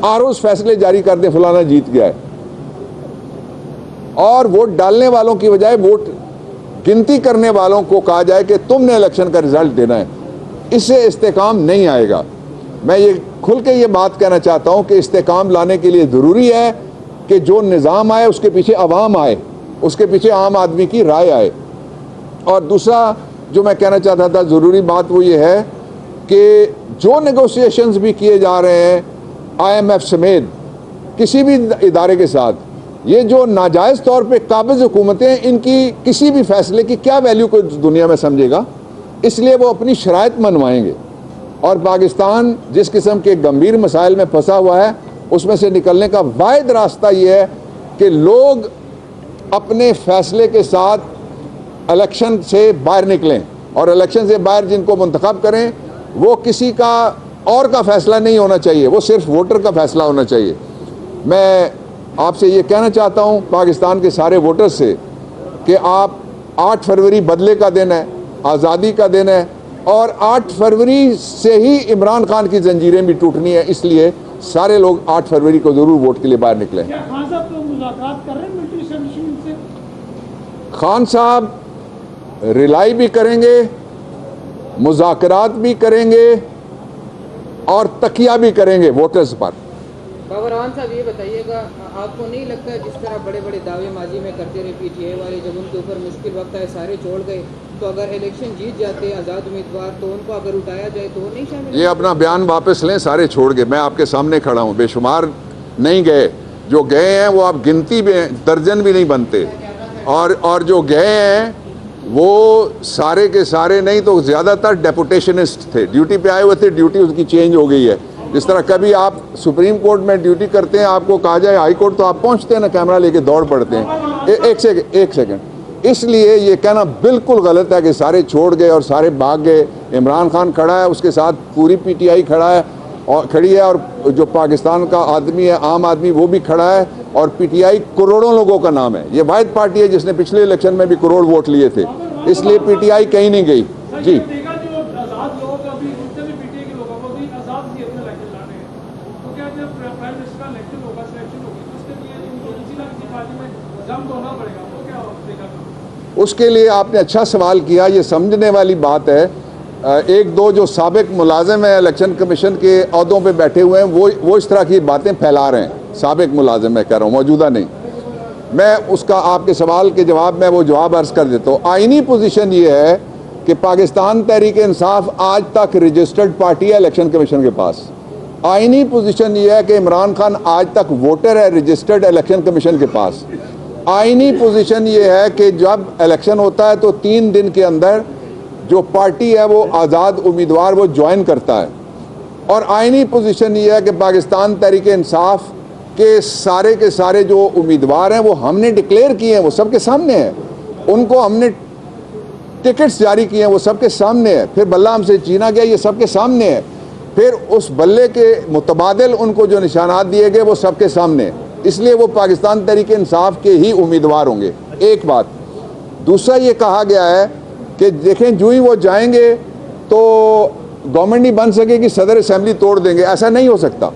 रोज फैसले जारी कर दें फलाना जीत गया है, और वोट डालने वालों की बजाय वोट गिनती करने वालों को कहा जाए कि तुमने इलेक्शन का रिजल्ट देना है, इससे इस्तेकाम नहीं आएगा। मैं ये खुल के ये बात कहना चाहता हूँ कि इस्तेकाम लाने के लिए ज़रूरी है कि जो निज़ाम आए उसके पीछे अवाम आए, उसके पीछे आम आदमी की राय आए। और दूसरा जो मैं कहना चाहता था ज़रूरी बात वो ये है कि जो नेगोशिएशंस भी किए जा रहे हैं IMF समेत किसी भी इदारे के साथ, ये जो नाजायज़ तौर पे काबिज़ हुकूमतें, इनकी किसी भी फैसले की क्या वैल्यू कोई दुनिया में समझेगा, इसलिए वो अपनी शराइत मनवाएंगे। और पाकिस्तान जिस किस्म के गंभीर मसाइल में फंसा हुआ है, उसमें से निकलने का वाहिद रास्ता ये है कि लोग अपने फैसले के साथ इलेक्शन से बाहर निकलें, और इलेक्शन से बाहर जिनको मुंतखब करें वो किसी का और का फैसला नहीं होना चाहिए, वो सिर्फ वोटर का फैसला होना चाहिए। मैं आपसे ये कहना चाहता हूँ पाकिस्तान के सारे वोटर्स से कि आप 8 फरवरी बदले का दिन है, आज़ादी का दिन है, और 8 फरवरी से ही इमरान खान की जंजीरें भी टूटनी है, इसलिए सारे लोग 8 फरवरी को ज़रूर वोट के लिए बाहर निकलें। खान साहब रिलाई भी करेंगे, मुज़ाकरात भी करेंगे और तकिया भी करेंगे वोटर्स पर। बाबरहान साहब ये बताइएगा, आपको नहीं लगता जिस तरह बड़े बड़े दावे माजी में करते रहे PTI वाले, जब उनके ऊपर मुश्किल वक्त आए सारे छोड़ गए, तो अगर इलेक्शन जीत जाते आज़ाद उम्मीदवार तो उनको अगर उठाया जाए तो नहीं शामिल? ये अपना बयान वापस लें, सारे छोड़ गए। मैं आपके सामने खड़ा हूँ, बेशुमार नहीं गए, जो गए हैं वो आप गिनती में दर्जन भी नहीं बनते, और जो गए हैं वो सारे के सारे नहीं तो ज़्यादातर डेपुटेशनिस्ट थे, ड्यूटी पे आए हुए थे, ड्यूटी उनकी चेंज हो गई है। जिस तरह कभी आप सुप्रीम कोर्ट में ड्यूटी करते हैं, आपको कहा जाए हाई कोर्ट, तो आप पहुंचते हैं ना, कैमरा लेके दौड़ पड़ते हैं। एक सेकंड, इसलिए ये कहना बिल्कुल गलत है कि सारे छोड़ गए और सारे भाग गए। इमरान खान खड़ा है, उसके साथ पूरी PTI खड़ी है, और जो पाकिस्तान का आदमी है, आम आदमी, वो भी खड़ा है, और PTI करोड़ों लोगों का नाम है। ये वाहिद पार्टी है जिसने पिछले इलेक्शन में भी करोड़ वोट लिए थे, इसलिए PTI कहीं नहीं गई। जी, उसके लिए आपने अच्छा सवाल किया। ये समझने वाली बात है, एक दो जो साबिक मुलाजिम हैं इलेक्शन कमीशन के अहदों पे बैठे हुए हैं, वो इस तरह की बातें फैला रहे हैं। साबिक मुलाजिम मैं कह रहा हूँ, मौजूदा नहीं। मैं उसका आपके सवाल के जवाब में वो जवाब अर्ज कर देता हूँ। आइनी पोजीशन ये है कि पाकिस्तान तहरीक इंसाफ आज तक रजिस्टर्ड पार्टी है इलेक्शन कमीशन के पास। आइनी पोजीशन ये है कि इमरान खान आज तक वोटर है रजिस्टर्ड इलेक्शन कमीशन के पास। आइनी पोजीशन ये है कि जब इलेक्शन होता है तो 3 दिन के अंदर जो पार्टी है वो आज़ाद उम्मीदवार वो ज्वाइन करता है। और आइनी पोजीशन ये है कि पाकिस्तान तहरीक इंसाफ के सारे जो उम्मीदवार हैं वो हमने डिक्लेयर किए हैं, वो सबके सामने हैं। उनको हमने टिकट्स जारी किए हैं, वो सबके सामने है। फिर बल्ला हमसे छीना गया, ये सबके सामने है। फिर उस बल्ले के मुतबादिल उनको जो निशानात दिए गए वो सबके सामने है। इसलिए वो पाकिस्तान तहरीक इंसाफ के ही उम्मीदवार होंगे। एक बात। दूसरा ये कहा गया है कि देखें जो ही वो जाएंगे तो गवर्नमेंट नहीं बन सकेगी, सदर असेंबली तोड़ देंगे। ऐसा नहीं हो सकता,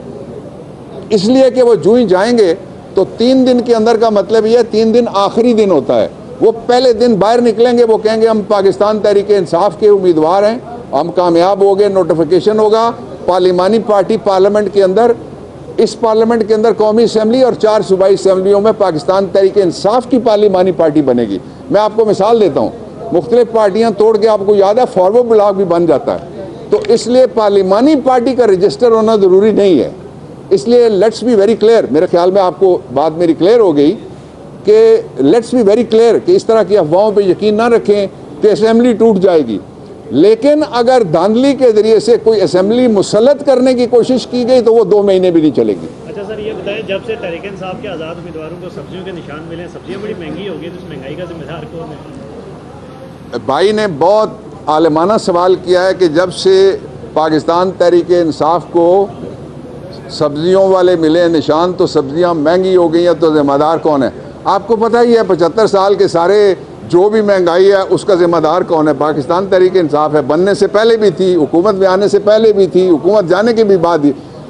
इसलिए कि वो जो ही जाएंगे तो 3 दिन के अंदर का मतलब ये है 3 दिन आखिरी दिन होता है। वो पहले दिन बाहर निकलेंगे, वो कहेंगे हम पाकिस्तान तहरीक इंसाफ के उम्मीदवार हैं, हम कामयाब हो गए, नोटिफिकेशन होगा, पार्लिमानी पार्टी पार्लियामेंट के अंदर, इस पार्लियामेंट के अंदर कौमी असम्बली और 4 सूबाई असम्बलियों में पाकिस्तान तहरीक इंसाफ की पार्लिमानी पार्टी बनेगी। मैं आपको मिसाल देता हूँ, मुख्तलिफ पार्टियाँ तोड़ के आपको याद है फॉरवर्ड ब्लॉक भी बन जाता है। तो इसलिए पार्लिमानी पार्टी का रजिस्टर होना ज़रूरी नहीं है। इसलिए लेट्स बी वेरी क्लियर, मेरे ख्याल में आपको बात मेरी क्लियर हो गई कि लेट्स बी वेरी क्लियर कि इस तरह की अफवाहों पे यकीन ना रखें कि असेंबली टूट जाएगी। लेकिन अगर धांधली के जरिए से कोई असेंबली मुसल्लत करने की कोशिश की गई तो वो 2 महीने भी नहीं चलेगी। अच्छा सर, ये बताएं, जब से तहरीक इंसाफ के आज़ाद उम्मीदवारों को सब्जियों के निशान मिले, सब्जियां बड़ी महंगी हो गई, तो उस महंगाई का जिम्मेदार कौन है? भाई ने बहुत आलमाना सवाल किया है कि जब से पाकिस्तान तहरीक इंसाफ को सब्जियों वाले मिले निशान तो सब्जियां महंगी हो गई हैं, तो ज़िम्मेदार कौन है? आपको पता ही है 75 साल के सारे जो भी महंगाई है उसका ज़िम्मेदार कौन है? पाकिस्तान तहरीक इंसाफ है। बनने से पहले भी थी हुकूमत में, आने से पहले भी थी हुकूमत, जाने के भी बाद ही।